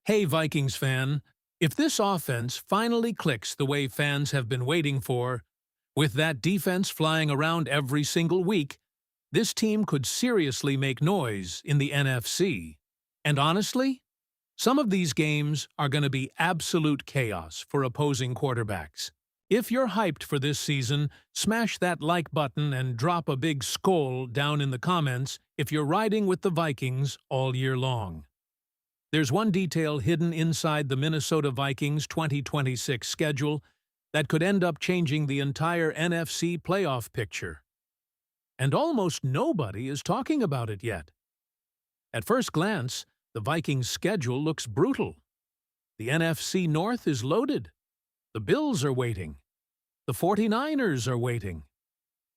Hey Vikings fan, if this offense finally clicks the way fans have been waiting for, with that defense flying around every single week, this team could seriously make noise in the NFC. And honestly, some of these games are going to be absolute chaos for opposing quarterbacks. If you're hyped for this season, smash that like button and drop a big SKOL down in the comments if you're riding with the Vikings all year long. There's one detail hidden inside the Minnesota Vikings 2026 schedule that could end up changing the entire NFC playoff picture. And almost nobody is talking about it yet. At first glance, the Vikings' schedule looks brutal. The NFC North is loaded. The Bills are waiting. The 49ers are waiting.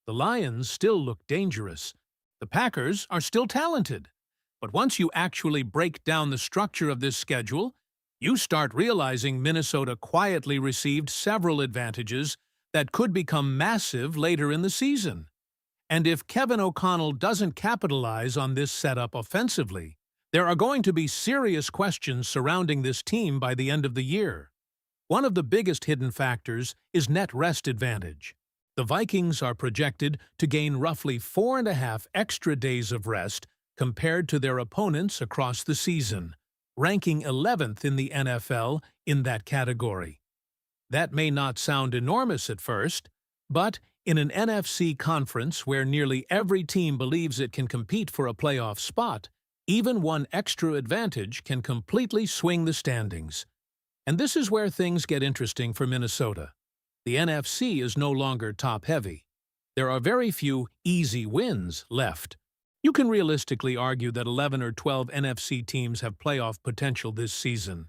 The Lions still look dangerous. The Packers are still talented. But once you actually break down the structure of this schedule, you start realizing Minnesota quietly received several advantages that could become massive later in the season. And if Kevin O'Connell doesn't capitalize on this setup offensively, there are going to be serious questions surrounding this team by the end of the year. One of the biggest hidden factors is net rest advantage. The Vikings are projected to gain roughly 4.5 extra days of rest compared to their opponents across the season, ranking 11th in the NFL in that category. That may not sound enormous at first, but in an NFC conference where nearly every team believes it can compete for a playoff spot, even one extra advantage can completely swing the standings. And this is where things get interesting for Minnesota. The NFC is no longer top-heavy. There are very few easy wins left. You can realistically argue that 11 or 12 NFC teams have playoff potential this season.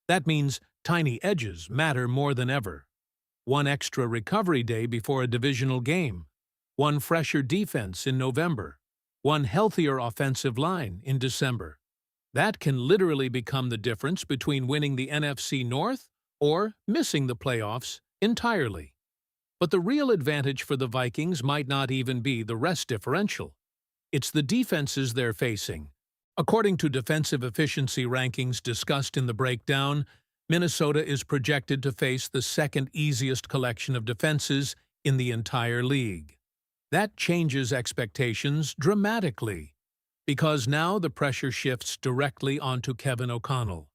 That means tiny edges matter more than ever. One extra recovery day before a divisional game, one fresher defense in November, one healthier offensive line in December. That can literally become the difference between winning the NFC North or missing the playoffs entirely. But the real advantage for the Vikings might not even be the rest differential. It's the defenses they're facing. According to defensive efficiency rankings discussed in the breakdown, Minnesota is projected to face the second easiest collection of defenses in the entire league. That changes expectations dramatically, because now the pressure shifts directly onto Kevin O'Connell.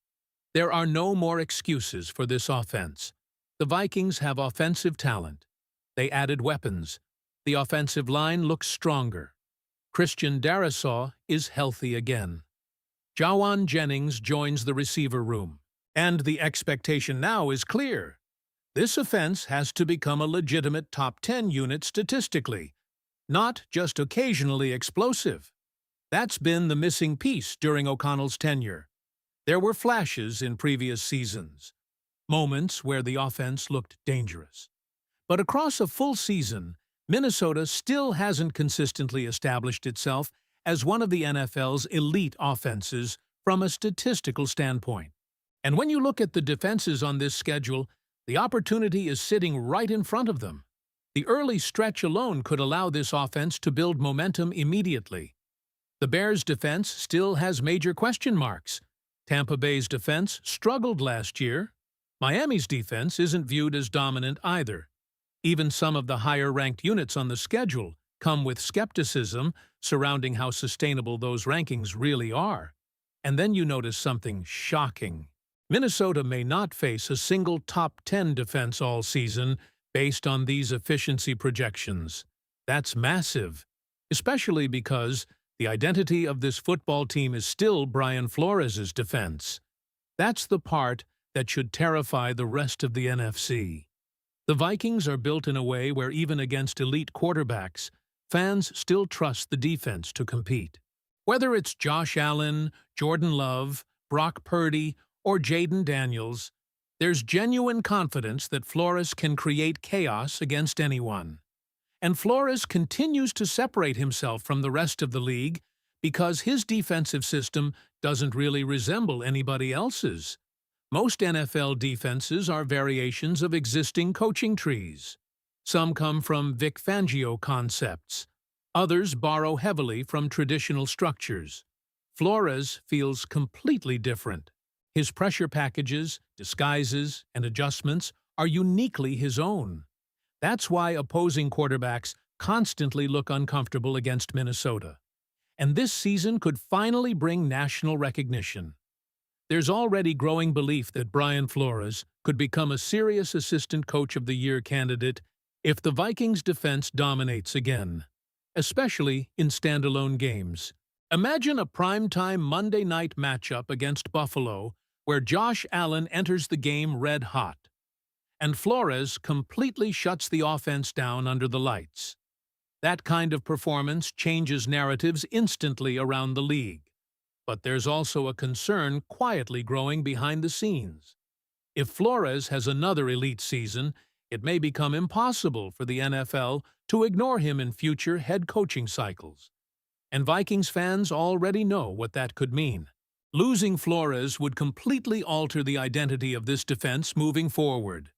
There are no more excuses for this offense. The Vikings have offensive talent. They added weapons. The offensive line looks stronger. Christian Darrisaw is healthy again. Jawan Jennings joins the receiver room. And the expectation now is clear. This offense has to become a legitimate top 10 unit statistically, not just occasionally explosive. That's been the missing piece during O'Connell's tenure. There were flashes in previous seasons, moments where the offense looked dangerous. But across a full season, Minnesota still hasn't consistently established itself as one of the NFL's elite offenses from a statistical standpoint. And when you look at the defenses on this schedule, the opportunity is sitting right in front of them. The early stretch alone could allow this offense to build momentum immediately. The Bears' defense still has major question marks. Tampa Bay's defense struggled last year. Miami's defense isn't viewed as dominant either. Even some of the higher-ranked units on the schedule come with skepticism surrounding how sustainable those rankings really are. And then you notice something shocking. Minnesota may not face a single top 10 defense all season based on these efficiency projections. That's massive, especially because the identity of this football team is still Brian Flores' defense. That's the part that should terrify the rest of the NFC. The Vikings are built in a way where even against elite quarterbacks, fans still trust the defense to compete. Whether it's Josh Allen, Jordan Love, Brock Purdy, or Jaden Daniels, there's genuine confidence that Flores can create chaos against anyone. And Flores continues to separate himself from the rest of the league because his defensive system doesn't really resemble anybody else's. Most NFL defenses are variations of existing coaching trees. Some come from Vic Fangio concepts. Others borrow heavily from traditional structures. Flores feels completely different. His pressure packages, disguises, and adjustments are uniquely his own. That's why opposing quarterbacks constantly look uncomfortable against Minnesota. And this season could finally bring national recognition. There's already growing belief that Brian Flores could become a serious Assistant Coach of the Year candidate if the Vikings' defense dominates again, especially in standalone games. Imagine a primetime Monday night matchup against Buffalo where Josh Allen enters the game red hot, and Flores completely shuts the offense down under the lights. That kind of performance changes narratives instantly around the league. But there's also a concern quietly growing behind the scenes. If Flores has another elite season, it may become impossible for the NFL to ignore him in future head coaching cycles. And Vikings fans already know what that could mean. Losing Flores would completely alter the identity of this defense moving forward.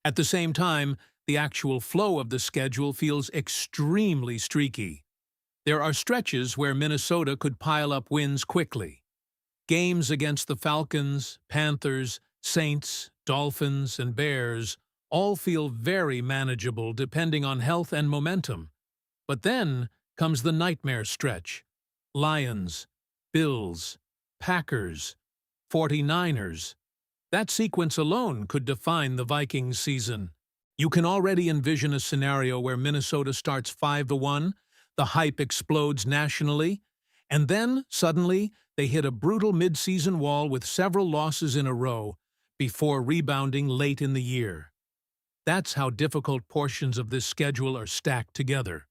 At the same time, the actual flow of the schedule feels extremely streaky. There are stretches where Minnesota could pile up wins quickly. Games against the Falcons, Panthers, Saints, Dolphins, and Bears all feel very manageable depending on health and momentum. But then comes the nightmare stretch. Lions, Bills, Packers, 49ers. That sequence alone could define the Vikings season. You can already envision a scenario where Minnesota starts 5-1, the hype explodes nationally, and then, suddenly, they hit a brutal mid-season wall with several losses in a row before rebounding late in the year. That's how difficult portions of this schedule are stacked together.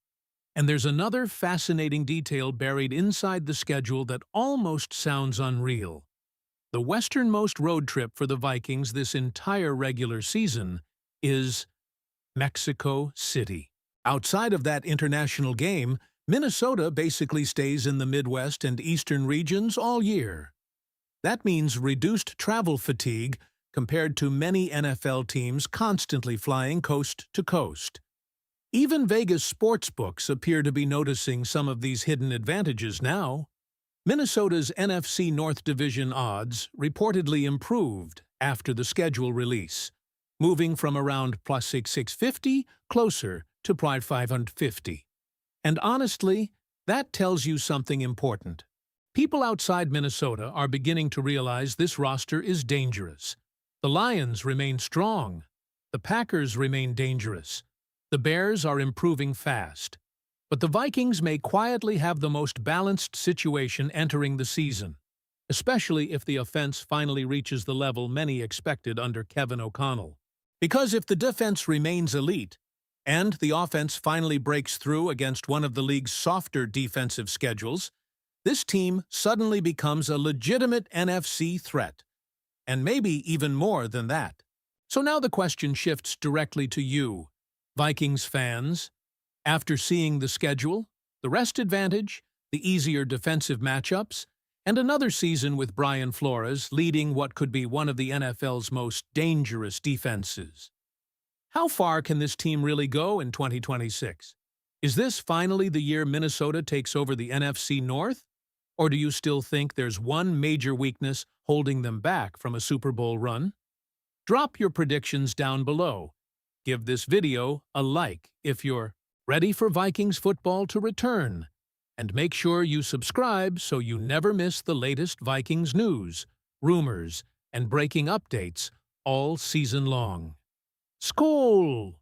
And there's another fascinating detail buried inside the schedule that almost sounds unreal. The westernmost road trip for the Vikings this entire regular season is Mexico City. Outside of that international game, Minnesota basically stays in the Midwest and Eastern regions all year. That means reduced travel fatigue compared to many NFL teams constantly flying coast to coast. Even Vegas sportsbooks appear to be noticing some of these hidden advantages now. Minnesota's NFC North Division odds reportedly improved after the schedule release, moving from around plus 650 closer to plus 550. And honestly, that tells you something important. People outside Minnesota are beginning to realize this roster is dangerous. The Lions remain strong. The Packers remain dangerous. The Bears are improving fast. But the Vikings may quietly have the most balanced situation entering the season, especially if the offense finally reaches the level many expected under Kevin O'Connell. Because if the defense remains elite, and the offense finally breaks through against one of the league's softer defensive schedules, this team suddenly becomes a legitimate NFC threat, and maybe even more than that. So now the question shifts directly to you, Vikings fans. After seeing the schedule, the rest advantage, the easier defensive matchups, and another season with Brian Flores leading what could be one of the NFL's most dangerous defenses, how far can this team really go in 2026? Is this finally the year Minnesota takes over the NFC North? Or do you still think there's one major weakness holding them back from a Super Bowl run? Drop your predictions down below. Give this video a like if you're ready for Vikings football to return. And make sure you subscribe so you never miss the latest Vikings news, rumors, and breaking updates all season long. SKOL!